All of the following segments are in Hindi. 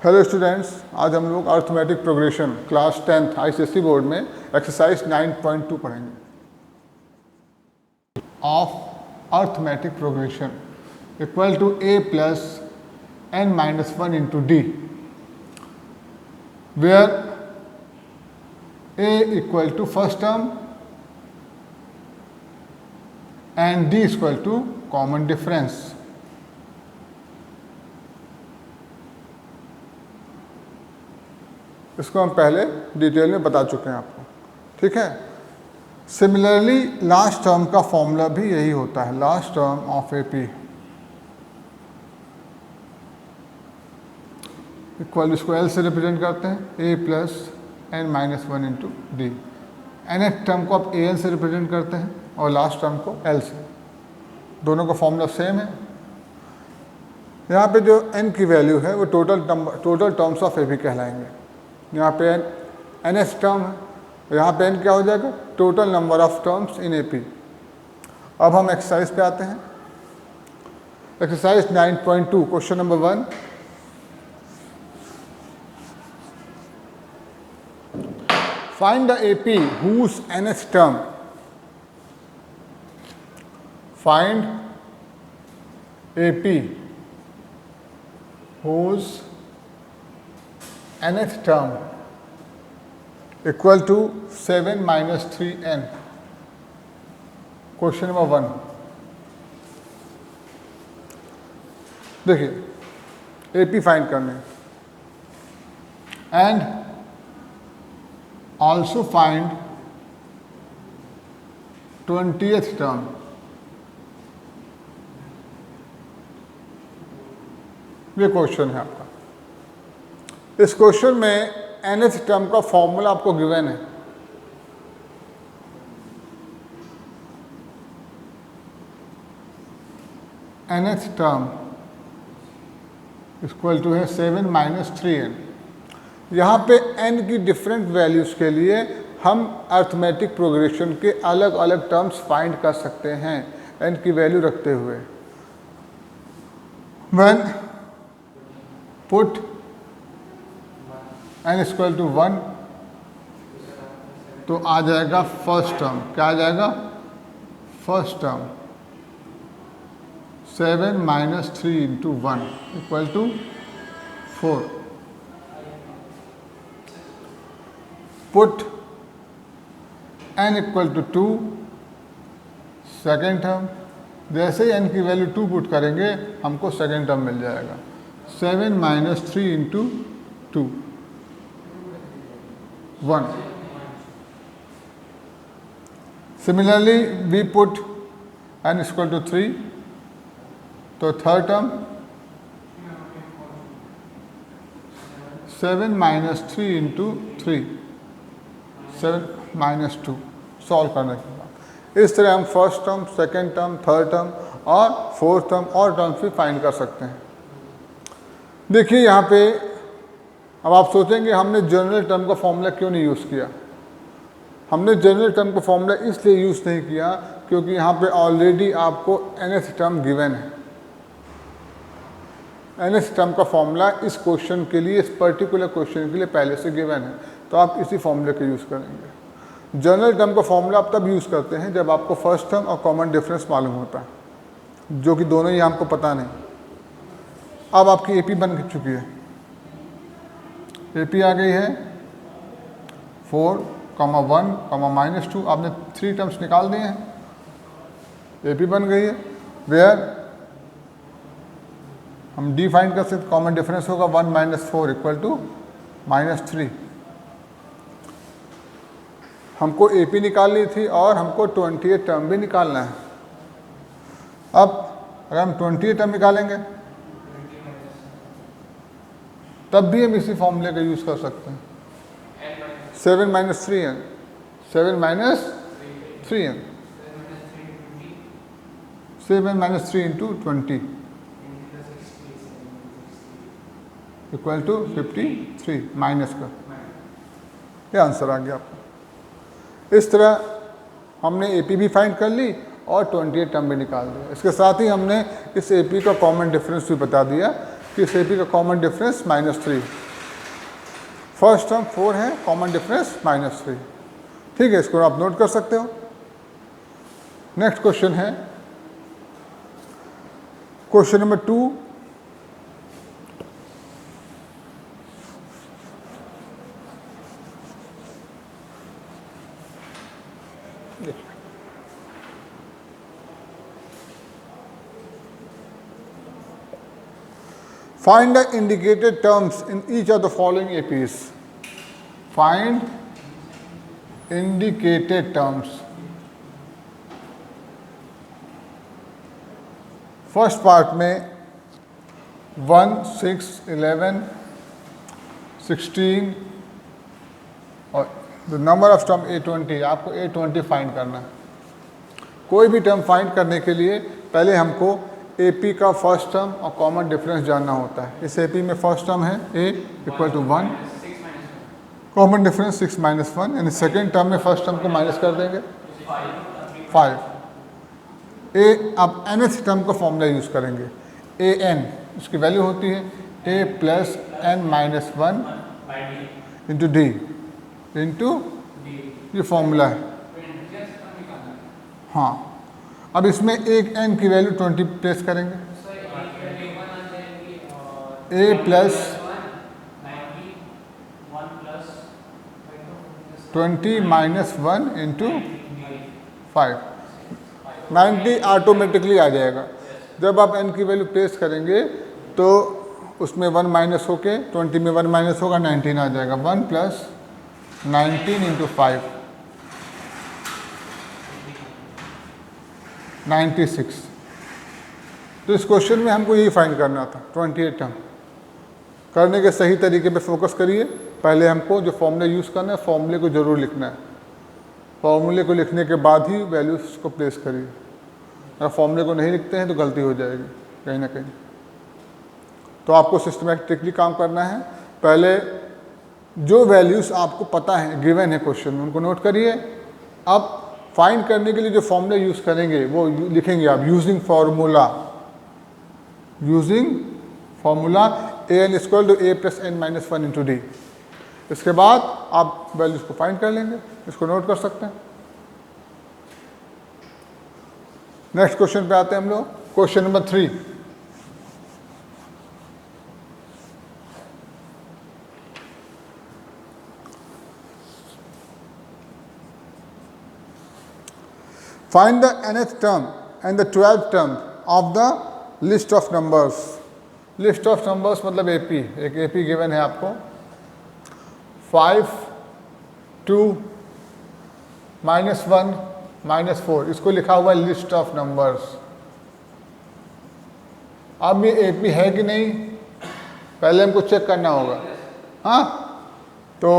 हेलो स्टूडेंट्स, आज हम लोग arithmetic progression class 10th ICSE board में एक्सरसाइज 9.2 पढ़ेंगे। Of arithmetic progression equal to a plus n minus 1 into d, where a equal to first term and d equal to common difference. इसको हम पहले डिटेल में बता चुके हैं आपको, ठीक है। सिमिलरली लास्ट टर्म का फॉर्मूला भी यही होता है। Last term of A P equal, इसको एल से रिप्रेजेंट करते हैं, a plus n minus 1 into d. nth term को आप ए एन से रिप्रेजेंट करते हैं और लास्ट टर्म को एल से। दोनों का फॉर्मूला सेम है। यहाँ पे जो n की वैल्यू है वो total terms of A P कहलाएंगे। यहाँ पे nth टर्म है, यहाँ पे n क्या हो जाएगा, total number of terms in AP. अब हम एक्सरसाइज पे आते हैं। Exercise 9.2 question number 1, find the AP whose nth term, find AP whose nth term equal to 7 minus 3n। Question number 1, देखिए एपी फाइंड करने and also find 20th term. ये क्वेश्चन है आपका। इस क्वेश्चन में nth टर्म का फॉर्मूला आपको गिवन है। nth टर्म इक्वल टू है 7 माइनस 3n। यहाँ पे n की डिफरेंट वैल्यूज़ के लिए हम अर्थमेटिक प्रोग्रेशन के अलग अलग टर्म्स फाइंड कर सकते हैं n की वैल्यू रखते हुए। When put n equal to 1 तो आ जाएगा फर्स्ट टर्म। क्या आ जाएगा, first term 7 minus 3 into 1 equal to 4। Put n equal to 2 second term. जैसे ही n की वैल्यू 2 पुट करेंगे हमको सेकेंड टर्म मिल जाएगा 7 minus 3 into 2 1। Similarly we put n equal to 3 तो third term 7 minus 3 into 3 7 minus 2। Solve करने के बाद इस तरह हम first term, second term, third term और फोर्थ टर्म और टर्म्स भी फाइंड कर सकते हैं। देखिए यहाँ पे अब आप सोचेंगे हमने जनरल टर्म का फॉर्मूला क्यों नहीं यूज़ किया। हमने जनरल टर्म का फॉर्मूला इसलिए यूज़ नहीं किया क्योंकि यहाँ पे ऑलरेडी आपको nth टर्म गिवन है। nth टर्म का फॉर्मूला इस क्वेश्चन के लिए, इस पर्टिकुलर क्वेश्चन के लिए पहले से गिवन है, तो आप इसी फॉर्मूले का यूज़ करेंगे। जनरल टर्म का फॉर्मूला आप तब यूज़ करते हैं जब आपको फर्स्ट टर्म और कॉमन डिफरेंस मालूम होता है, जो कि दोनों ही हमको पता नहीं। अब आपकी एपी बन चुकी है, एपी आ गई है 4, 1, माइनस 2। आपने 3 टर्म्स निकाल दिए हैं, एपी बन गई है। वेयर हम डी फाइंड कर सकते, कॉमन डिफरेंस होगा 1 माइनस 4 इक्वल टू माइनस 3। हमको एपी निकालनी थी और हमको 20th टर्म भी निकालना है। अब अगर हम 20th टर्म निकालेंगे तब भी हम इसी फॉर्मूले का यूज़ कर सकते हैं। 7 minus 3n, 7 minus 3n, 7 minus 3 into 20 equal to 53 minus का, ये आंसर आ गया आपको। इस तरह हमने एपी भी फाइंड कर ली और 28 टर्म भी निकाल दिया। इसके साथ ही हमने इस एपी का कॉमन डिफरेंस भी बता दिया किस ए पी का कॉमन डिफरेंस -3। फर्स्ट टर्म 4 है, कॉमन डिफरेंस -3। ठीक है, इसको आप नोट कर सकते हो। नेक्स्ट क्वेश्चन है question number 2। Find the indicated terms in each of the following APs. Find indicated terms. First part में 1, 6, 11, 16 और the number of term A20। आपको A20 फाइंड करना है। कोई भी टर्म फाइंड करने के लिए पहले हमको AP का फर्स्ट टर्म और कॉमन डिफरेंस जानना होता है। इस AP में फर्स्ट टर्म है A = 1, कॉमन डिफरेंस 6 - 1, यानी सेकेंड टर्म में फर्स्ट टर्म को माइनस कर देंगे 5। अब nth टर्म का फॉर्मूला यूज़ करेंगे an, उसकी वैल्यू होती है a + n - 1 × d इंटू ये फॉर्मूला है। हाँ, अब इसमें एक n की वैल्यू 20 प्लेस करेंगे। a + 20 - 1 × 5, 90 ऑटोमेटिकली आ जाएगा। जब आप n की वैल्यू प्लेस करेंगे तो उसमें 1 माइनस होके 20 में 1 माइनस होगा, 19 आ जाएगा। 1 + 19 × 5, 96। तो इस क्वेश्चन में हमको यही फाइंड करना था, 28 टर्म। करने के सही तरीके पे फोकस करिए। पहले हमको जो फॉर्मूला यूज़ करना है, फॉर्मूले को ज़रूर लिखना है। फॉर्मूले को लिखने के बाद ही वैल्यूज़ को प्लेस करिए। अगर फॉर्मूले को नहीं लिखते हैं तो गलती हो जाएगी कहीं ना कहीं। तो आपको सिस्टमैटिकली काम करना है। पहले जो वैल्यूज़ आपको पता है, गिवन है क्वेश्चन में, उनको नोट करिए। अब फाइंड करने के लिए जो फॉर्मूला यूज़ करेंगे वो लिखेंगे आप, using formula an = a + n - 1 × d। इसके बाद आप वैल्यूज़ को फाइंड कर लेंगे। इसको नोट कर सकते हैं। नेक्स्ट क्वेश्चन पे आते हैं हम लोग। Question number 3। Find the nth term and the 12th term of the list of numbers. List of numbers मतलब AP। एक AP गिवन है आपको 5, 2, -1, -4। इसको लिखा हुआ है लिस्ट ऑफ नंबर्स। अब ये AP है कि नहीं पहले हमको चेक करना होगा। हाँ, तो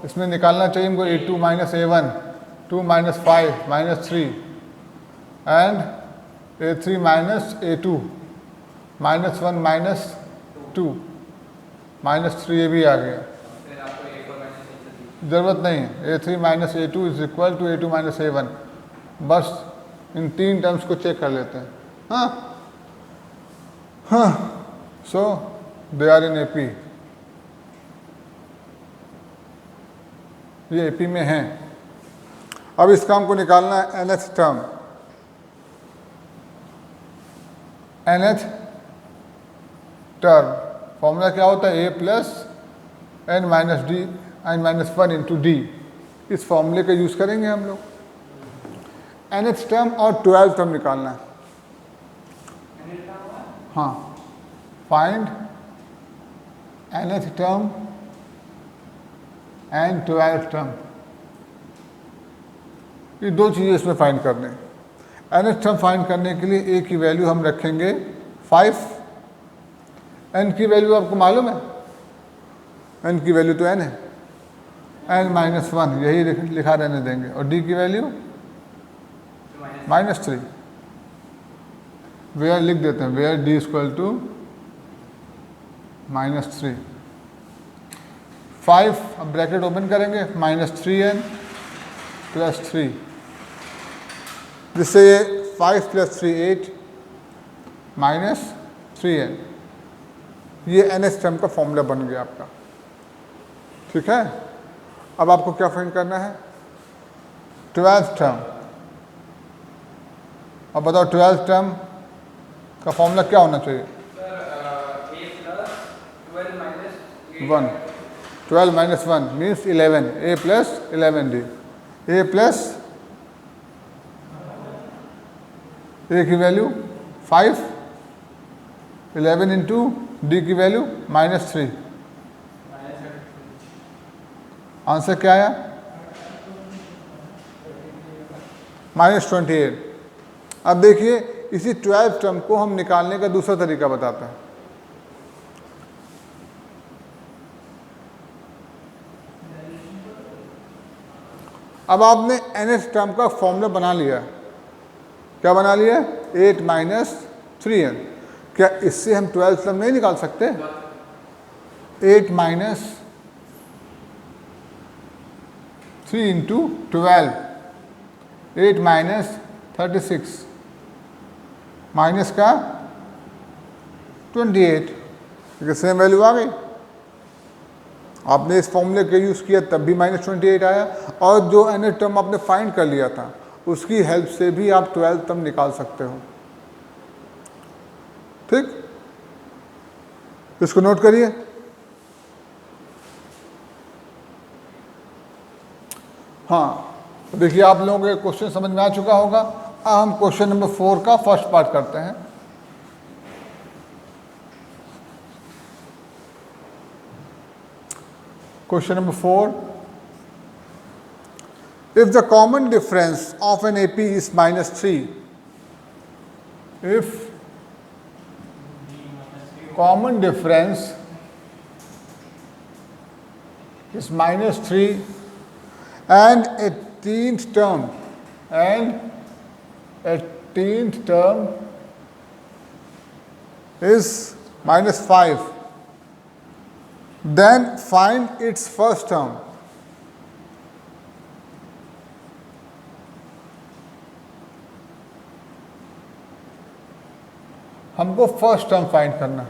इसमें निकालना चाहिए हमको A2 - A1, 2 - 5 - 3 and A3 - A2, -1 - 2 -3। ये भी आ गया, ज़रूरत नहीं है। A3 - A2 = A2 - A1। बस इन 3 टर्म्स को चेक कर लेते हैं। हाँ, सो दे आर इन AP। ये AP में है। अब इसका हमको निकालना है nth term. nth term formula क्या होता है? a + n - -1 × d। इस फॉर्मूले का यूज़ करेंगे हम लोग। nth टर्म और 12th टर्म निकालना है। हाँ, find nth term and 12th term. ये दो चीज़ें इसमें फाइंड करने हैं। nth टर्म फाइंड करने के लिए a की वैल्यू हम रखेंगे 5। n की वैल्यू आपको मालूम है, n की वैल्यू तो n है, n - 1 यही लिखा रहने देंगे। और d की वैल्यू -3। वेयर लिख देते हैं, वेयर d = -3। 5, अब ब्रैकेट ओपन करेंगे, -3n + 3, जिससे ये 5 + 3 8 -3n। ये nth टर्म का फॉर्मूला बन गया आपका। ठीक है, अब आपको क्या फाइंड करना है? 12th term. अब बताओ 12th टर्म का फॉर्मूला क्या होना चाहिए? 1, 12 minus 1 means 11, a plus 11d, a plus a की वैल्यू 5, 11 इंटू डी की वैल्यू -3। आंसर क्या आया? -28। अब देखिए इसी 12th टर्म को हम निकालने का दूसरा तरीका बताते हैं। अब आपने nth टर्म का फॉर्मूला बना लिया। क्या बना लिया? 8 माइनस 3n। क्या इससे हम 12th टर्म नहीं निकाल सकते? 8 माइनस 3 इंटू 12, 8 माइनस 36 माइनस का 28, सेम वैल्यू आ गई। आपने इस फॉर्मूले का यूज़ किया तब भी -28 आया, और जो nth टर्म आपने फाइंड कर लिया था उसकी हेल्प से भी आप 12th टर्म निकाल सकते हो। ठीक, इसको नोट करिए। हाँ, देखिए आप लोगों को क्वेश्चन समझ में आ चुका होगा। अब हम क्वेश्चन नंबर 4 का फर्स्ट पार्ट करते हैं। Question number 4. If the common difference of an AP is -3, if common difference is -3 and 18th term is -5, then find its first term. हमको फर्स्ट टर्म फाइंड करना है।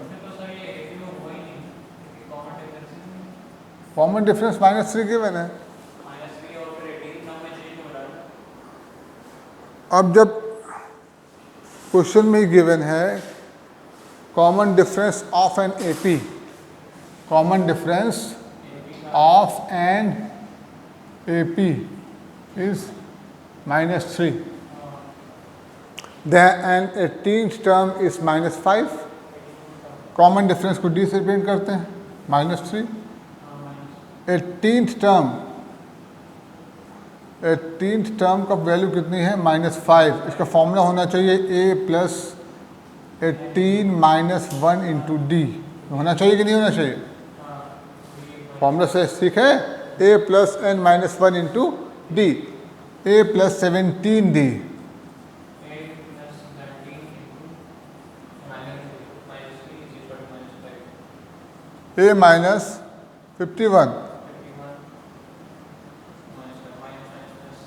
कॉमन डिफरेंस -3 गिवन है। अब जब क्वेश्चन में ही गिवन है common difference of an AP, common difference of an AP is -3, then an 18th term is -5। common difference को D से रिप्रेजेंट करते हैं, -3। 18th टर्म का वैल्यू कितनी है? -5। इसका फॉर्मूला होना चाहिए a plus 18 minus 1 into D. होना चाहिए कि नहीं होना चाहिए? फॉर्मूला से ठीक है, a plus n minus 1 into d, a plus 17d, a minus 51,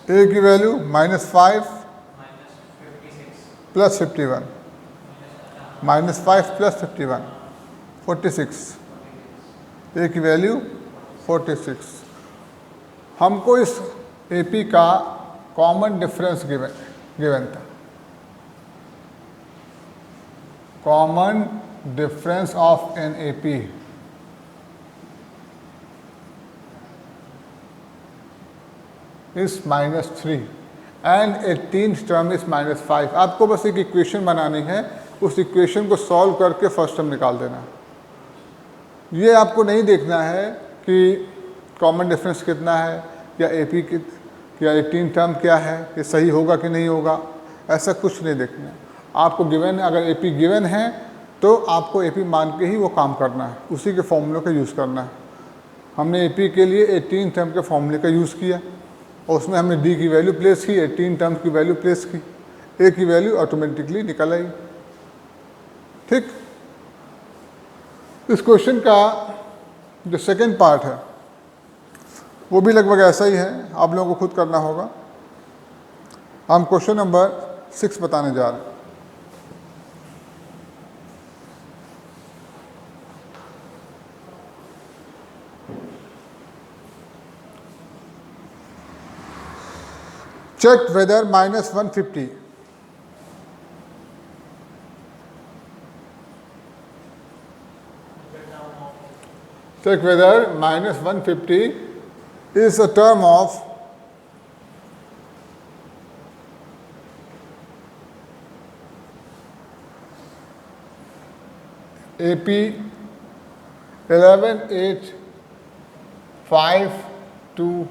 a की वैल्यू -5 प्लस 51, -5 प्लस 51 46, a की वैल्यू 46। हमको इस AP का कॉमन डिफरेंस गिवन था। Common difference of an AP is -3 and 18th term is -5। आपको बस एक इक्वेशन बनानी है, उस इक्वेशन को सॉल्व करके फर्स्ट टर्म निकाल देना है। ये आपको नहीं देखना है कि कॉमन डिफरेंस कितना है या AP या 18 टर्म क्या है, ये सही होगा कि नहीं होगा, ऐसा कुछ नहीं देखना है। आपको गिवन, अगर AP गिवन है तो आपको AP मान के ही वो काम करना है, उसी के फॉर्मूले का यूज़ करना है। हमने AP के लिए 18 टर्म के फॉर्मूले का यूज़ किया और उसमें हमने D की वैल्यू प्लेस की, 18 टर्म की वैल्यू प्लेस की, A की वैल्यू ऑटोमेटिकली निकल आई। ठीक, इस क्वेश्चन का जो सेकंड पार्ट है वो भी लगभग ऐसा ही है, आप लोगों को खुद करना होगा। हम क्वेश्चन नंबर 6 बताने जा रहे हैं। check whether minus 150 is a term of AP 11, 8, 5, 2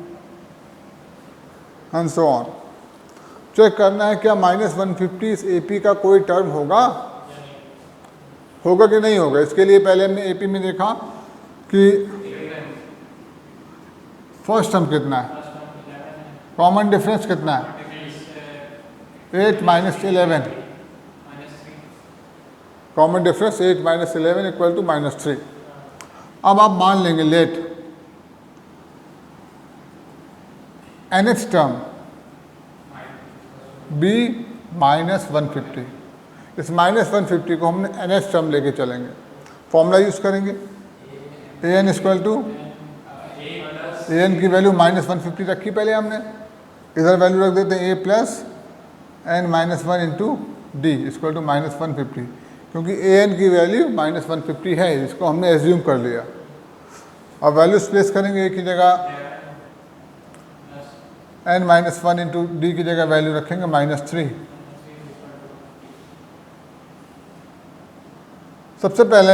and so on। Check करना है क्या माइनस 150 इस AP का कोई टर्म होगा कि नहीं होगा। इसके लिए पहले हमने AP में देखा कि फर्स्ट टर्म कितना है, कॉमन डिफरेंस कितना है 8 minus 11, common difference 8 minus 11 equal to -3। अब आप मान लेंगे let nth term b minus 150, इस माइनस 150 को हमने nth टर्म लेके चलेंगे, फॉर्मूला यूज करेंगे an इक्वल टू an की वैल्यू माइनस 150 रखी पहले हमने, इधर वैल्यू रख देते हैं a plus n minus 1 into d equal to minus 150, क्योंकि an की वैल्यू माइनस 150 है, इसको हमने एज्यूम कर लिया। अब वैल्यूज प्लेस करेंगे, a की जगह n माइनस 1 इंटू डी की जगह वैल्यू रखेंगे -3। सबसे पहले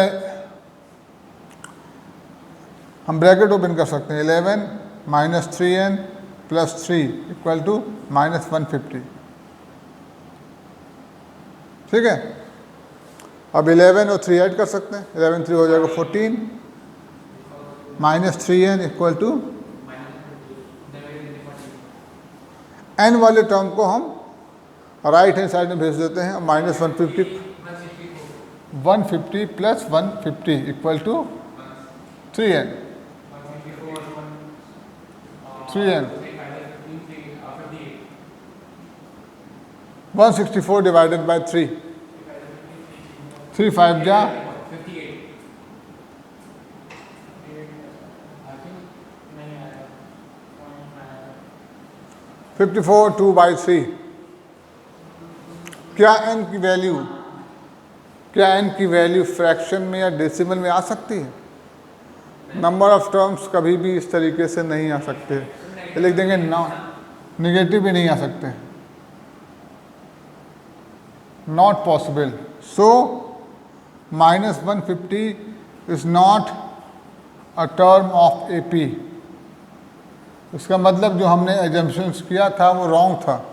हम ब्रैकेट ओपन कर सकते हैं, 11 minus 3n plus 3 equal to minus 150, ठीक है। अब 11 और 3 ऐड कर सकते हैं, 11 3 हो जाएगा 14 minus 3n equal to n वाले टर्म को हम राइट हैंड साइड में भेज देते हैं, minus 150 plus 150 equal to 3n 164 divided by 3, 3 5 जा 54 2 बाई 3। क्या n की वैल्यू फ्रैक्शन में या डेसिमल में आ सकती है? नंबर ऑफ टर्म्स कभी भी इस तरीके से नहीं आ सकते, लिख देंगे नेगेटिव भी नहीं आ सकते, not possible. So minus 150 is not a term of AP। इसका मतलब जो हमने एजम्पशंस किया था वो रॉन्ग था,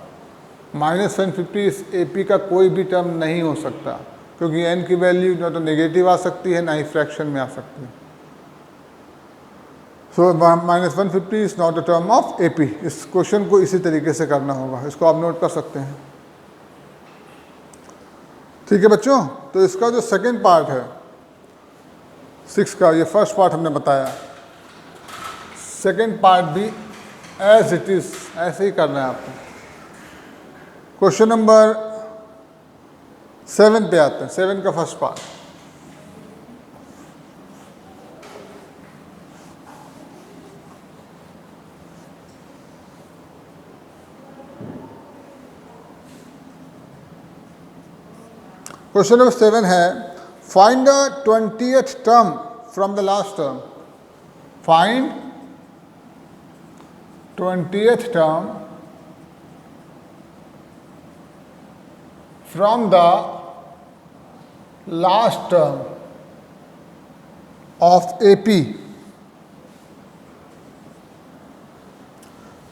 माइनस 150 इस AP का कोई भी टर्म नहीं हो सकता, क्योंकि n की वैल्यू ना तो नेगेटिव आ सकती है ना ही फ्रैक्शन में आ सकती है। So minus 150 is not a term of AP। इस क्वेश्चन को इसी तरीके से करना होगा, इसको आप नोट कर सकते हैं, ठीक है बच्चों। तो इसका जो सेकेंड पार्ट है 6 का, ये फर्स्ट पार्ट हमने बताया, सेकेंड पार्ट भी एज इट इज ऐसे ही करना है आपको। क्वेश्चन नंबर 7 पे आते हैं, 7 का फर्स्ट पार्ट। क्वेश्चन नंबर 7 है, find the 20th term from the last term. Find 20th term from the last term of AP।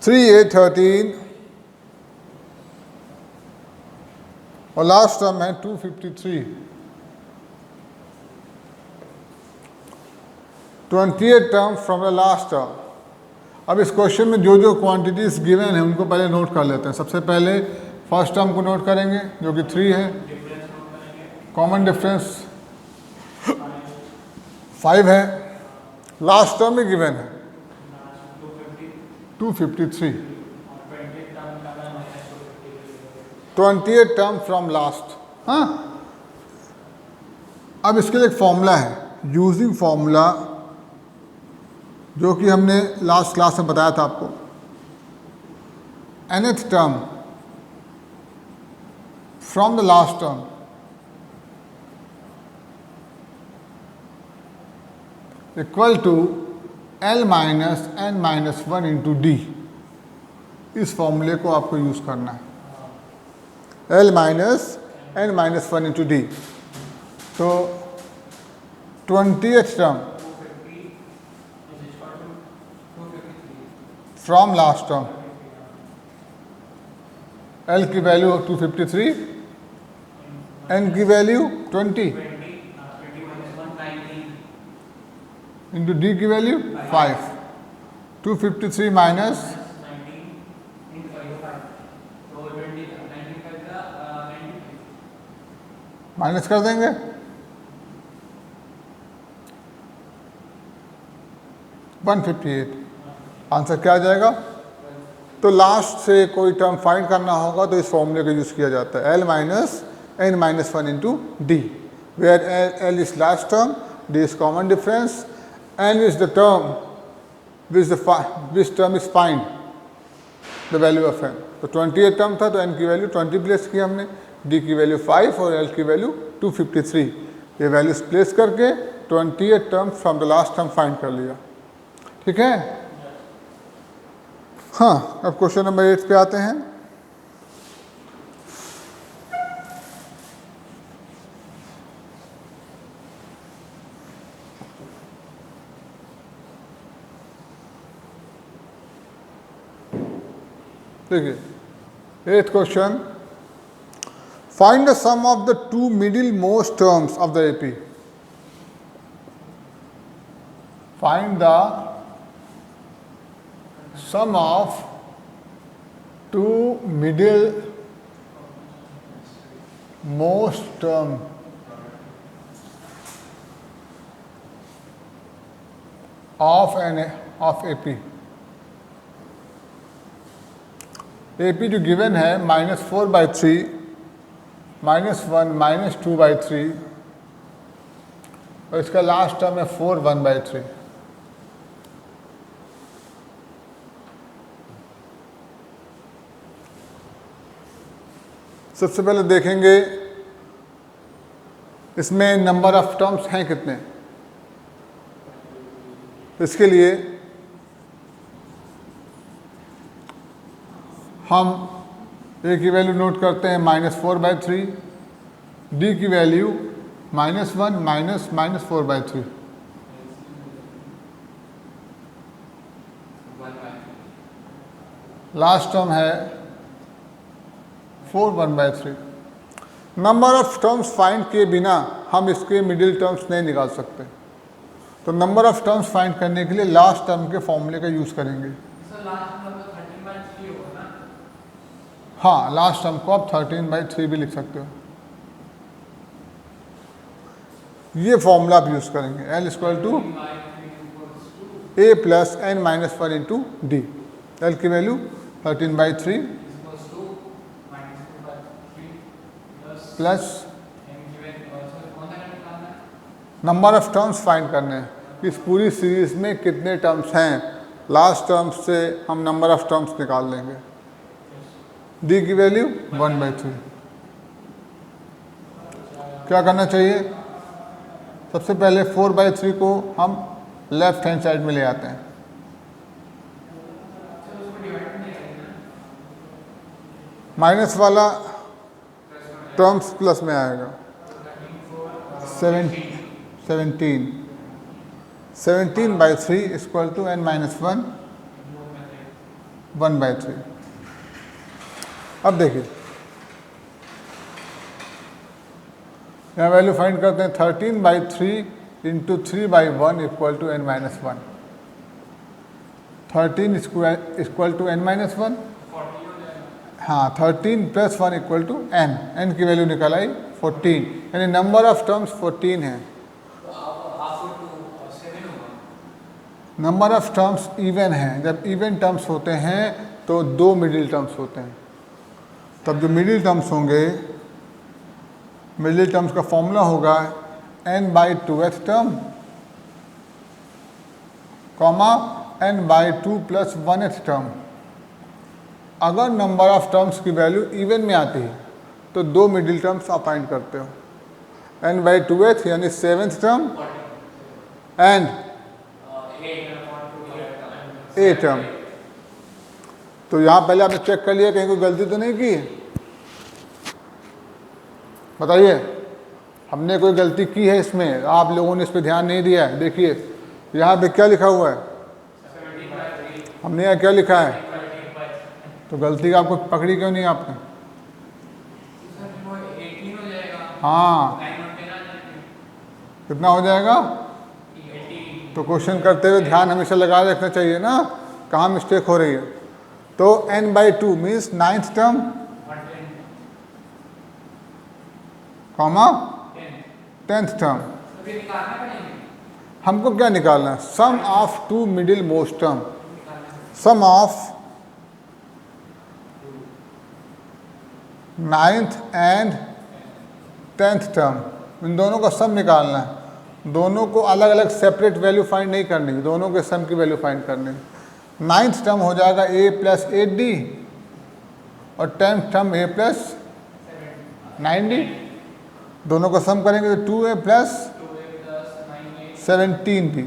3 8 13 और लास्ट टर्म है 253। 20th term from the last term. अब इस क्वेश्चन में जो जो क्वांटिटीज गिवन है उनको पहले नोट कर लेते हैं। सबसे पहले फर्स्ट टर्म को नोट करेंगे जो कि 3 है, कॉमन डिफरेंस 5 है, लास्ट टर्म में गिवन है 253, 20th टर्म फ्रॉम लास्ट। हाँ, अब इसके लिए एक फॉर्मूला है, यूजिंग फॉर्मूला, जो कि हमने लास्ट क्लास में बताया था आपको। nth term from the last term equal to L minus n minus one into d. इस फॉर्मूले को आपको यूज करना है, L minus n minus one into d. तो 20th term from last term, L की वैल्यू 253, n की वैल्यू 20 इंटू डी की वैल्यू 5। 253 माइनस माइनस कर देंगे, आंसर क्या आ जाएगा? तो लास्ट से कोई टर्म फाइंड करना होगा तो इस फॉर्मूले का यूज किया जाता है, L minus n minus one into d, where L is last term, D is common difference, n is the term which term is find the value of n। तो 28 टर्म था तो n की वैल्यू 20 प्लेस की हमने, d की वैल्यू 5 और l की वैल्यू 253। ये वैल्यूज प्लेस करके 28 term from the last term find कर लिया। ठीक है। हाँ, अब क्वेश्चन नंबर 8 पे आते हैं। देखिए 8th question, find the sum of the two middle most terms of the AP. Find the sum of two middle most term of AP। AP जो गिवन है -4/3, -1, -2/3 और इसका लास्ट टर्म है 4 1/3। सबसे पहले देखेंगे इसमें नंबर ऑफ टर्म्स हैं कितने। इसके लिए हम ए की वैल्यू नोट करते हैं -4/3, डी की वैल्यू -1 -4/3। लास्ट टर्म है 4 1/3। नंबर ऑफ टर्म्स फाइंड किए बिना हम इसके मिडिल टर्म्स नहीं निकाल सकते, तो नंबर ऑफ टर्म्स फाइंड करने के लिए लास्ट टर्म के फॉर्मूले का यूज करेंगे। हाँ, लास्ट टर्म को आप 13/3 भी लिख सकते हो। ये फॉर्मूला आप यूज करेंगे, L = A + n - 1 into D. L की value 13/3 plus number of terms find करने हैं, इस पूरी सीरीज में कितने टर्म्स हैं। लास्ट टर्म्स से हम नंबर ऑफ टर्म्स निकाल लेंगे। डी की वैल्यू 1/3। क्या करना चाहिए? सबसे पहले 4/3 को हम लेफ्ट हैंड साइड में ले आते हैं, माइनस वाला टर्म्स प्लस में आएगा। 17 17/3 = n - 1 1/3। अब देखिए यहाँ वैल्यू फाइंड करते हैं। 13/3 × 3/1 = n - 1। 13 = n - 1। हाँ, 13 + 1 = n। n की वैल्यू निकल आई 14, यानी नंबर ऑफ टर्म्स 14 है। नंबर ऑफ टर्म्स इवन है। जब इवन टर्म्स होते हैं तो 2 मिडिल टर्म्स होते हैं। तब जो मिडिल टर्म्स होंगे, मिडिल टर्म्स का फॉर्मूला होगा n/2th term, n/2 + 1th term अगर नंबर ऑफ टर्म्स की वैल्यू इवन में आती है तो दो मिडिल टर्म्स आप फाइंड करते हो, n/2th यानी 7th term and a term. तो यहाँ पहले आपने चेक कर लिया कहीं कोई गलती तो नहीं की है? बताइए, हमने कोई गलती की है इसमें? आप लोगों ने इस पर ध्यान नहीं दिया है। देखिए यहाँ पे क्या लिखा हुआ है, हमने यहाँ क्या लिखा है, तो गलती का आपको पकड़ी क्यों नहीं आपने? हाँ, कितना हो जाएगा? तो क्वेश्चन करते हुए ध्यान हमेशा लगा रखना चाहिए ना कहाँ मिस्टेक हो रही है। तो n/2 means 9th term comma 10th term. हमको क्या निकालना है? Sum of two middle most term, sum of 9th and 10th term, इन दोनों का सम निकालना है। दोनों को अलग अलग सेपरेट वैल्यू फाइंड नहीं करनी, दोनों के सम की वैल्यू फाइंड करनी है। 9th टर्म हो जाएगा a + 8d और 10th टर्म a + 9d, दोनों का सम करेंगे तो 2a + 17d।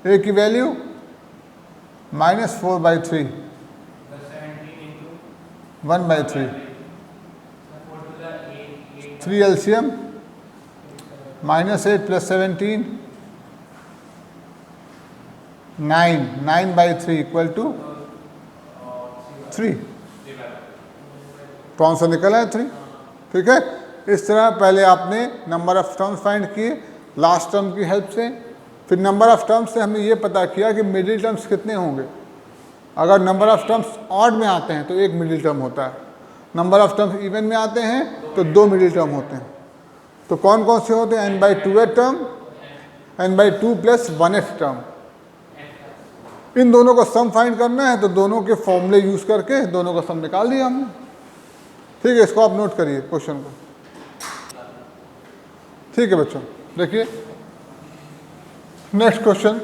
a की वैल्यू -4/3, 1/3, 3 LCM -8 + 17 9, 9/3 = 3। कौन सा निकला है? 3। ठीक है, इस तरह पहले आपने नंबर ऑफ टर्म्स फाइंड किए लास्ट टर्म की हेल्प से, फिर नंबर ऑफ टर्म्स से हमने ये पता किया कि मिडिल टर्म्स कितने होंगे। अगर नंबर ऑफ टर्म्स ऑड में आते हैं तो एक मिडिल टर्म होता है, नंबर ऑफ टर्म्स इवन में आते हैं तो दो मिडिल टर्म होते हैं। तो कौन कौन से होते हैं? n/2th term, n/2 + 1th term. इन दोनों का सम फाइंड करना है तो दोनों के फॉर्मूले यूज करके दोनों का सम निकाल दिया हमने। ठीक है, इसको आप नोट करिए क्वेश्चन को। ठीक है बच्चों, देखिए next question.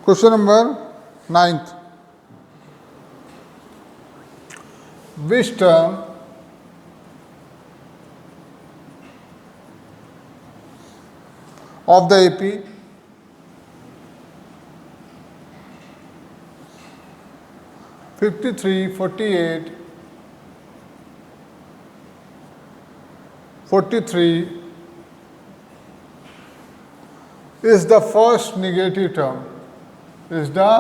Question number 9th, which term of the AP (53, 48, 43) is the first negative term? Is the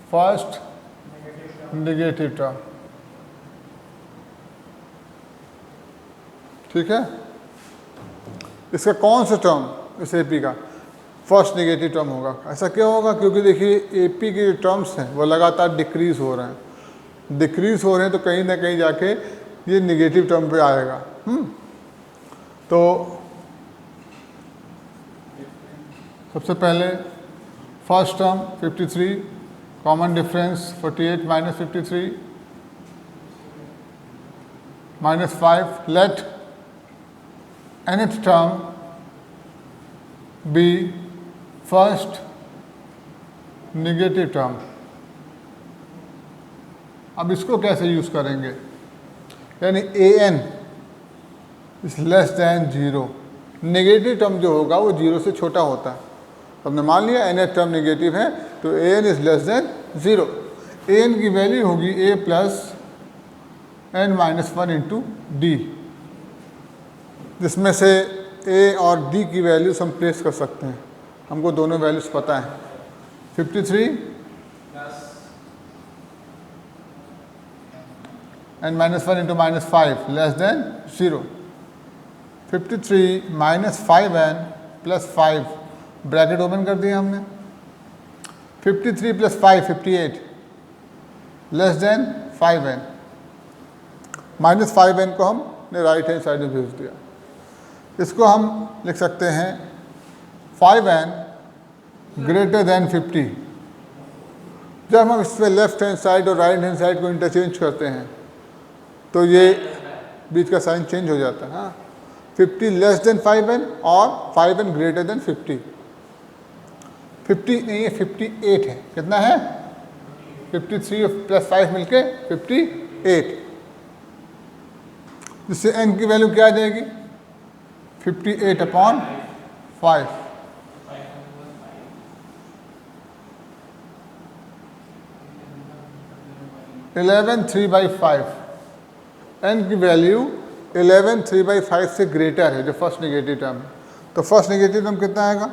first negative term? ठीक है, इसका कौन सा टर्म इस एपी का फर्स्ट नेगेटिव टर्म होगा? ऐसा क्यों होगा? क्योंकि देखिए एपी के जो टर्म्स हैं वो लगातार डिक्रीज हो रहे हैं, डिक्रीज हो रहे हैं, तो कहीं ना कहीं जाके ये नेगेटिव टर्म पे आएगा। तो सबसे पहले first term 53, common difference 48 - 53 -5, let nth term be first negative term. अब इसको कैसे यूज करेंगे? यानी an इज लेस देन 0, नेगेटिव टर्म जो होगा वो 0 से छोटा होता है। हमने मान लिया nth टर्म नेगेटिव है तो an इज लेस देन 0। an की वैल्यू होगी a + n-1 × d, जिसमें से a और d की वैल्यूज हम प्लेस कर सकते हैं। हमको दोनों वैल्यूज पता है। 53 n-1 × -5 less than 0। 53 - 5n + 5 bracket open कर दिया हमने। 53 + 5 58 लेस देन 5n। -5n को हमने राइट हैंड साइड में भेज दिया। इसको हम लिख सकते हैं 5n > 50। जब हम इस पर लेफ्ट हैंड साइड और राइट हैंड साइड को इंटरचेंज करते हैं तो ये बीच का साइन चेंज हो जाता है। हाँ, 50 लेस देन 5n और 5n ग्रेटर देन 50। 50 नहीं है, 58 है। कितना है? 53 प्लस 5 मिलके 58, जिससे n की वैल्यू क्या आ जाएगी? 58/5। 11 3/5। n की वैल्यू 11 3/5 से ग्रेटर है, जो फर्स्ट नेगेटिव टर्म है। तो फर्स्ट नेगेटिव टर्म कितना आएगा?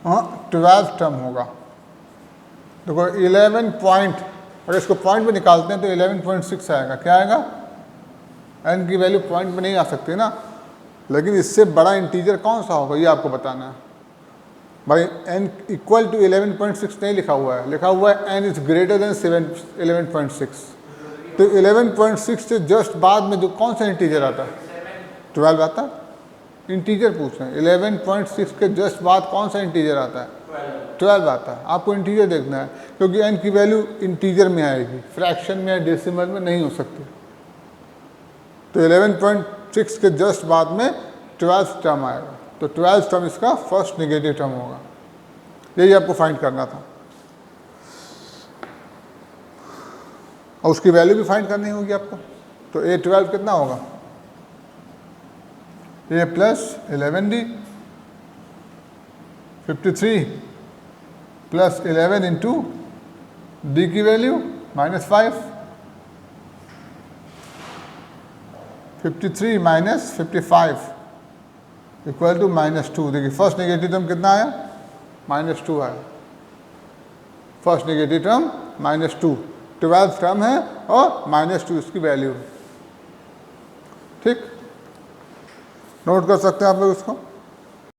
हाँ, 12 टर्म होगा। देखो 11 पॉइंट, अगर इसको पॉइंट में निकालते हैं तो 11.6 आएगा। क्या आएगा? n की वैल्यू पॉइंट में नहीं आ सकती ना, लेकिन इससे बड़ा इंटीजर कौन सा होगा ये आपको बताना है। भाई n इक्वल टू 11.6 नहीं लिखा हुआ है, लिखा हुआ है n इज ग्रेटर देन 11.6। तो 11.6 से जस्ट बाद में जो कौन सा इंटीजर आता है? 12 आता है। इंटीजर पूछ रहे हैं, 11.6 के जस्ट बाद कौन सा इंटीजर आता है? 12 आता है। आपको इंटीजर देखना है, क्योंकि n की वैल्यू इंटीजर में आएगी, फ्रैक्शन में या डेसिमल में नहीं हो सकती। तो 11.6 के जस्ट बाद में 12 टर्म आएगा। तो 12 टर्म इसका फर्स्ट नेगेटिव टर्म होगा। यही आपको फाइंड करना था, और उसकी वैल्यू भी फाइंड करनी होगी आपको। तो a12 कितना होगा? a plus 11d, 53 plus 11 into d की वैल्यू -5, 53 माइनस 55 इक्वल टू -2। देखिए फर्स्ट नेगेटिव टर्म कितना आया? -2 आया। फर्स्ट नेगेटिव टर्म -2, 12 टर्म है और -2 इसकी वैल्यू है। ठीक, नोट कर सकते हैं आप लोग इसको।